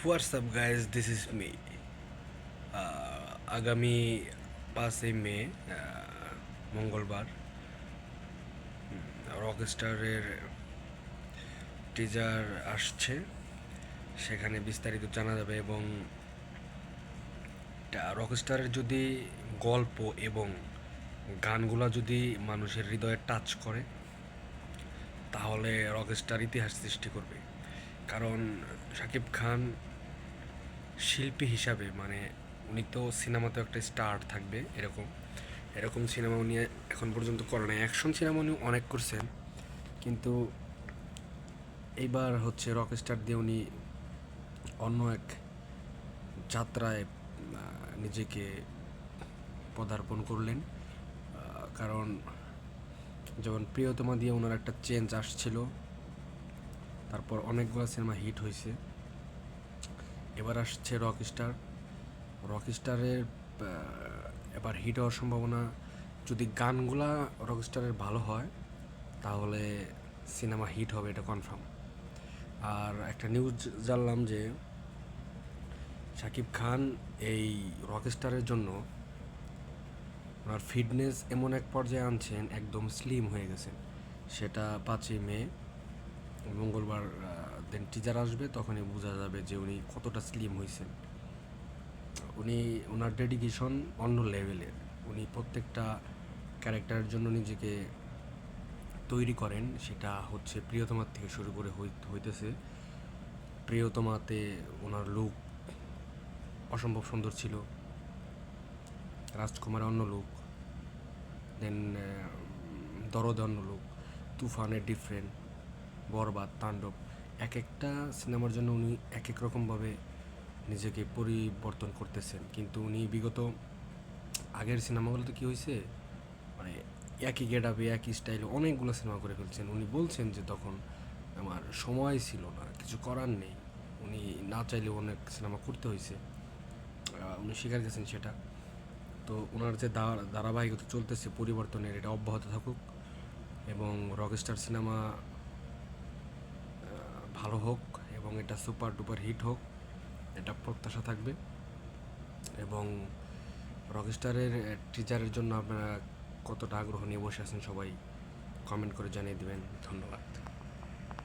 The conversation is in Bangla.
WhatsApp guys, this is me. আগামী 5ই মে, মঙ্গলবার, রকস্টারের টিজার আসছে। সেখানে বিস্তারিত জানা যাবে এবং রকস্টারের যদি গল্প এবং গানগুলা যদি মানুষের হৃদয়ে টাচ করে, তাহলে রকস্টার ইতিহাস সৃষ্টি করবে। কারণ শাকিব খান শিল্পী হিসাবে, মানে উনি তো সিনেমাতে একটা স্টার থাকবে, এরকম এরকম সিনেমা উনি এখন পর্যন্ত করে নাই। অ্যাকশন সিনেমা উনি অনেক করছেন, কিন্তু এইবার হচ্ছে রকস্টার দিয়ে উনি অন্য এক যাত্রায় নিজেকে পদার্পণ করলেন। কারণ যেমন প্রিয়তমা দিয়ে ওনার একটা চেঞ্জ আসছিল, তারপর অনেকগুলো সিনেমা হিট হয়েছে। এবার আসছে রকস্টার। রকস্টারের এবার হিট হওয়ার সম্ভাবনা, যদি গানগুলা রকস্টারের ভালো হয় তাহলে সিনেমা হিট হবে, এটা কনফার্ম। আর একটা নিউজ জানলাম যে শাকিব খান এই রকস্টারের জন্য ওনার ফিটনেস এমন এক পর্যায়ে আনছেন, একদম স্লিম হয়ে গেছেন। সেটা 5ই মে মঙ্গলবার দেন টিজার আসবে, তখনই বোঝা যাবে যে উনি কতটা স্লিম হয়েছেন। উনি, ওনার ডেডিকেশন অন্য লেভেলের। উনি প্রত্যেকটা ক্যারেক্টারের জন্য নিজেকে তৈরি করেন। সেটা হচ্ছে প্রিয়তমার থেকে শুরু করে হইতেছে। প্রিয়তমাতে ওনার লুক অসম্ভব সুন্দর ছিল, রাজকুমারের অন্য লুক, দেন দরদে অন্য লুক, তুফানের ডিফারেন্ট, বরবাদ, তাণ্ডব, এক একটা সিনেমার জন্য উনি এক এক রকমভাবে নিজেকে পরিবর্তন করতেছেন। কিন্তু উনি বিগত আগের সিনেমাগুলোতে কী হয়েছে, মানে একই গেট আপে একই স্টাইলে অনেকগুলো সিনেমা করে ফেলছেন। উনি বলছেন যে তখন আমার সময় ছিল না, কিছু করার নেই, উনি না চাইলেও অনেক সিনেমা করতে হয়েছে, উনি স্বীকার করেছেন সেটা। তো ওনার যে ধারাবাহিকতা চলতেছে পরিবর্তনের, এটা অব্যাহত থাকুক এবং রকস্টার সিনেমা ভালো হোক এবং এটা সুপার ডুপার হিট হোক, এটা প্রত্যাশা থাকবে। এবং রকস্টারের টিজারের জন্য আপনারা কতটা আগ্রহ নিয়ে বসে আছেন সবাই কমেন্ট করে জানিয়ে দেবেন। ধন্যবাদ।